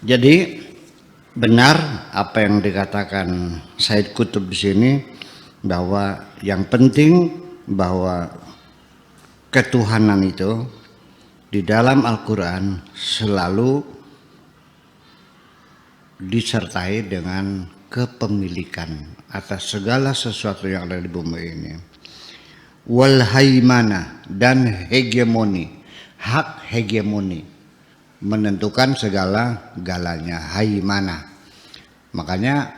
Jadi benar apa yang dikatakan Said Qutb di sini, bahwa yang penting bahwa ketuhanan itu di dalam Al-Quran selalu disertai dengan kepemilikan atas segala sesuatu yang ada di bumi ini. Wal haimana, dan hegemoni, hak hegemoni, menentukan segala-galanya. Haimana, makanya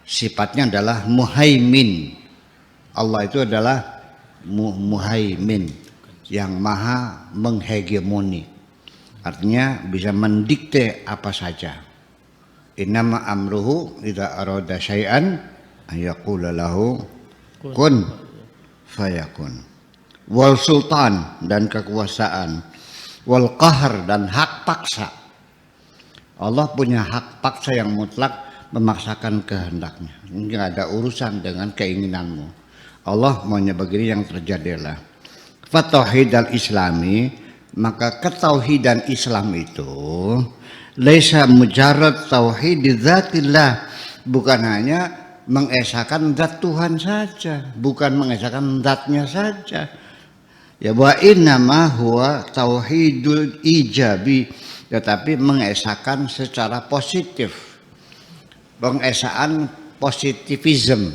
sifatnya adalah muhaimin. Allah itu adalah muhaimin, yang maha menghegemoni, artinya bisa mendikte apa saja. Innama amruhu idza arada syai'an ayaqula lahu kun fayakun. Wal sultan, dan kekuasaan. Wal qahr, dan hak paksa. Allah punya hak paksa yang mutlak, memaksakan kehendaknya. Enggak ada urusan dengan keinginanmu. Allah maunya begini, yang terjadilah. Fatauhid al-islami, maka ketauhidan Islam itu laisa mujarrad tauhid dzatillah, bukan hanya mengesahkan zat Tuhan saja, bukan mengesahkan zatnya saja. Ya, wa innama huwa tauhidul ijabi, tetapi mengesahkan secara positif. Pengesaan positivism,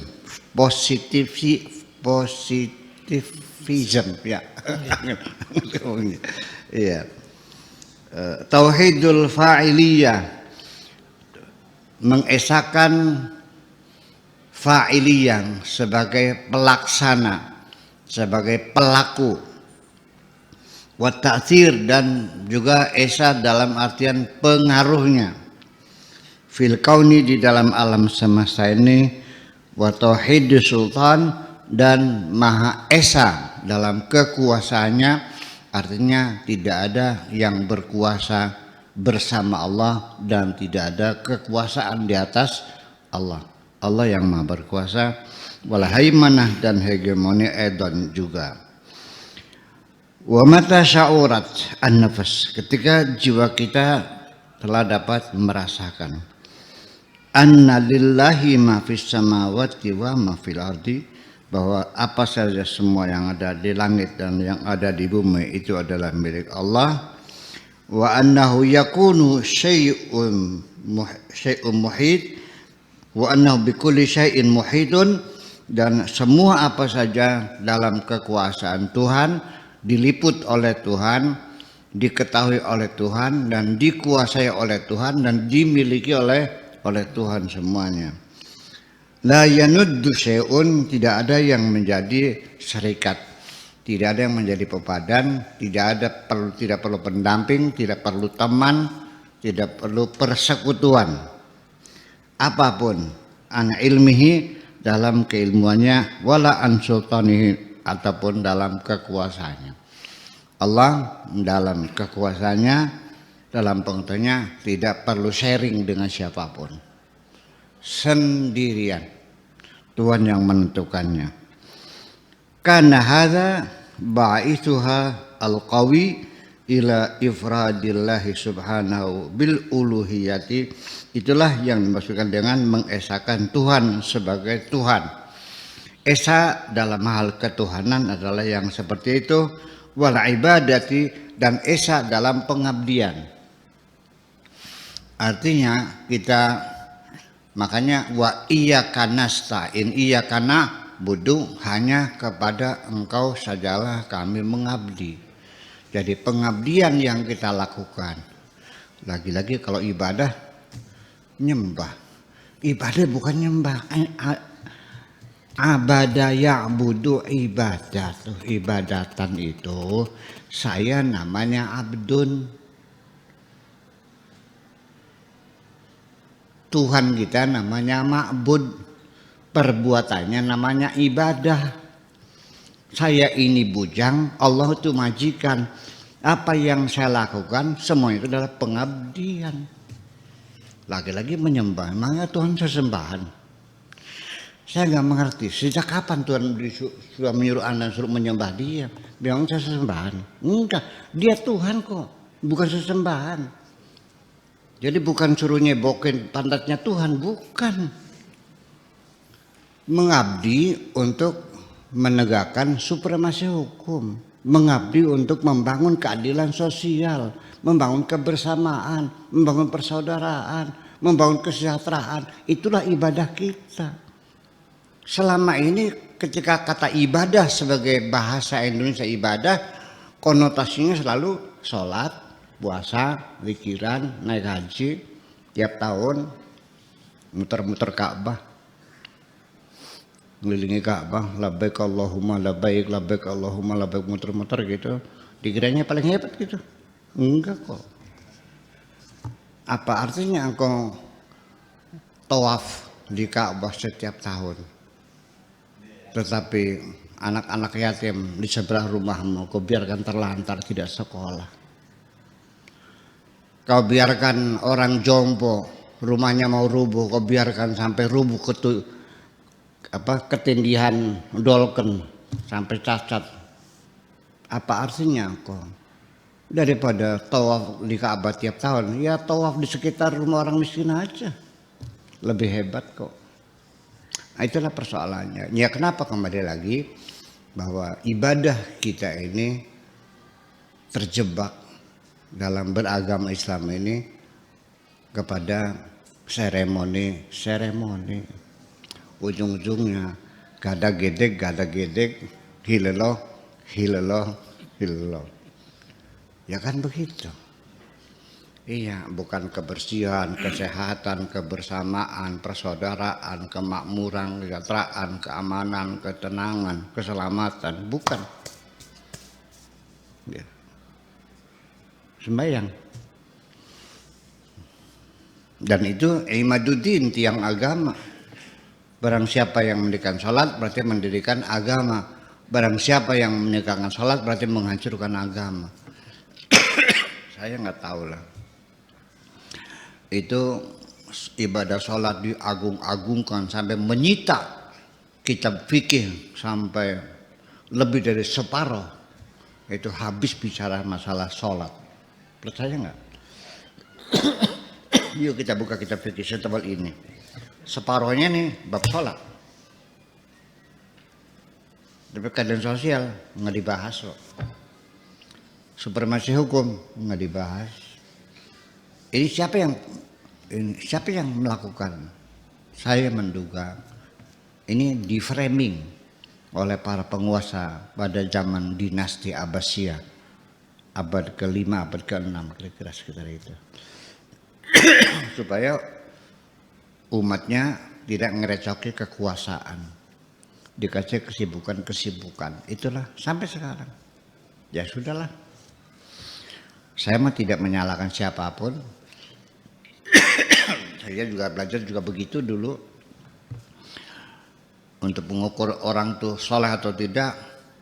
positivism ya. Iya. Tauhidul fa'iliyah, mengesahkan fa'iliyah sebagai pelaksana, sebagai pelaku. Wa ta'thir, dan juga esa dalam artian pengaruhnya. Fil kauni, di dalam alam semesta ini. Wa tauhidus sultan, dan maha esa dalam kekuasaannya, artinya tidak ada yang berkuasa bersama Allah dan tidak ada kekuasaan di atas Allah. Allah yang maha berkuasa. Wal haimanah, dan hegemoni edon juga. Wa mata sya'urat an-nafas, ketika jiwa kita telah dapat merasakan anna lillahi ma fis samawati wa ma fil ardi, bahwa apa saja semua yang ada di langit dan yang ada di bumi itu adalah milik Allah. Wa annahu yakunu syai'un muhit, wa annahu bikulli syai'in muhitun, dan semua apa saja dalam kekuasaan Tuhan diliput oleh Tuhan, diketahui oleh Tuhan, dan dikuasai oleh Tuhan, dan dimiliki oleh Tuhan semuanya. La yanuddu syai'un, tidak ada yang menjadi serikat, tidak ada yang menjadi pepadan, tidak perlu pendamping, tidak perlu teman, tidak perlu persekutuan apapun an ilmihi, dalam keilmuannya, wala an sultanihi, ataupun dalam kekuasaannya. Allah dalam kekuasaannya, dalam pengetahuannya, tidak perlu sharing dengan siapapun, sendirian. Tuhan yang menentukannya. Karena hadza ba'ithuha al-qawi ila ifradillahi subhanahu bil uluhiyati, itulah yang dimaksudkan dengan mengesahkan Tuhan sebagai Tuhan. Esa dalam hal ketuhanan adalah yang seperti itu. Wal ibadati, dan esa dalam pengabdian. Artinya kita, makanya wa iyyaka nasta'in, iyyaka na'budu, hanya kepada engkau sajalah kami mengabdi. Jadi pengabdian yang kita lakukan, lagi-lagi kalau ibadah, nyembah. Ibadah bukan nyembah. Abada ya'budu ibadat, ibadatan itu saya namanya abdun. Tuhan kita namanya ma'bud, perbuatannya namanya ibadah. Saya ini bujang, Allah itu majikan. Apa yang saya lakukan semua itu adalah pengabdian. Lagi-lagi menyembah, makanya Tuhan sesembahan. Saya nggak mengerti sejak kapan Tuhan sudah menyuruh Anda suruh menyembah Dia. Bilang saya sesembahan. Enggak, Dia Tuhan kok, bukan sesembahan. Jadi bukan suruh nyebokin pantatnya Tuhan, bukan. Mengabdi untuk menegakkan supremasi hukum, mengabdi untuk membangun keadilan sosial, membangun kebersamaan, membangun persaudaraan, membangun kesejahteraan. Itulah ibadah kita. Selama ini ketika kata ibadah sebagai bahasa Indonesia ibadah, konotasinya selalu sholat, puasa, zikiran, naik haji tiap tahun, muter-muter Ka'bah, ngelilingi Ka'bah, labbaik Allahumma labbaik, labbaik Allahumma labbaik, muter-muter gitu. Dikiranya paling hebat gitu. Enggak kok. Apa artinya engkau tawaf di Ka'bah setiap tahun, tetapi anak-anak yatim di sebelah rumahmu kau biarkan terlantar tidak sekolah? Kau biarkan orang jompo rumahnya mau rubuh, kau biarkan sampai rubuh ketindihan dolken sampai cacat. Apa artinya kok? Daripada tawaf di Ka'bah tiap tahun, ya tawaf di sekitar rumah orang miskin aja, lebih hebat kok. Nah, itulah persoalannya. Ya kenapa kembali lagi bahwa ibadah kita ini terjebak dalam beragama Islam ini kepada seremoni. Ujung-ujungnya gada gedek, hilaloh. Ya kan begitu. Iya, bukan kebersihan, kesehatan, kebersamaan, persaudaraan, kemakmuran, kesejahteraan, keamanan, ketenangan, keselamatan, bukan. Ya. Sembahyang. Dan itu imaduddin, tiang agama. Barang siapa yang mendirikan sholat berarti mendirikan agama. Barang siapa yang meninggalkan sholat berarti menghancurkan agama. Saya nggak tahu lah. Itu ibadah sholat diagung-agungkan sampai menyita kitab fikih sampai lebih dari separuh. Itu habis bicara masalah sholat. Percaya nggak? Yuk kita buka kitab fikih setebal ini. Separuhnya nih bab sholat. Tapi keadaan sosial nggak dibahas kok. Supremasi hukum nggak dibahas. Ini siapa yang melakukan? Saya menduga ini di framing oleh para penguasa pada zaman dinasti Abbasiyah abad ke-5, abad ke-6, kira-kira sekitar itu. Supaya umatnya tidak ngerecoki kekuasaan, dikasih kesibukan. Itulah sampai sekarang. Ya sudahlah. Saya mah tidak menyalahkan siapapun. Saya juga belajar juga begitu dulu. Untuk mengukur orang tuh sholat atau tidak,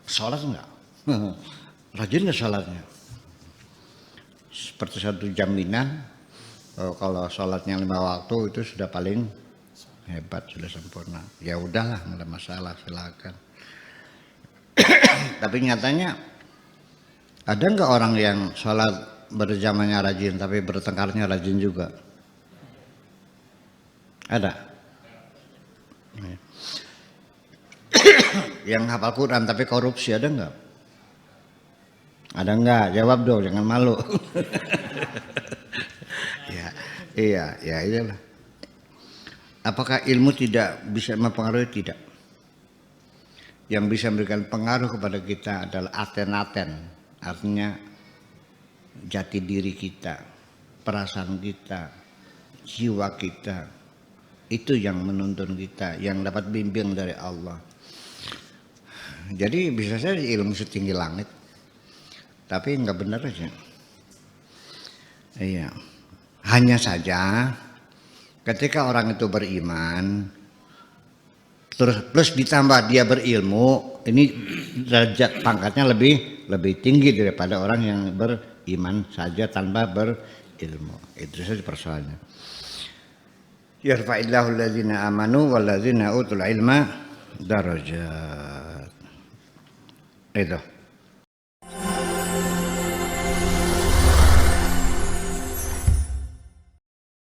sholat enggak? Rajin enggak sholatnya? Seperti satu jaminan, kalau sholatnya 5 waktu itu sudah paling hebat, sudah sempurna. Ya udahlah, nggak ada masalah, silakan. Tapi nyatanya ada enggak orang yang sholat berjamaahnya rajin tapi bertengkarnya rajin juga? Ada. Yang hafal Quran tapi korupsi ada enggak? Ada enggak? Jawab dong, jangan malu. Ya iyalah. Apakah ilmu tidak bisa mempengaruhi? Tidak. Yang bisa memberikan pengaruh kepada kita adalah aten-aten, artinya jati diri kita, perasaan kita, jiwa kita. Itu yang menuntun kita, yang dapat bimbing dari Allah. Jadi bisa saja ilmu setinggi langit, tapi enggak benar aja. Iya. Hanya saja ketika orang itu beriman, terus plus ditambah dia berilmu, ini derajat pangkatnya lebih tinggi daripada orang yang beriman saja tanpa berilmu. Itu saja persoalannya. Yarfa'illahu alladzina amanu walladzina utul ilma darajat. Itu.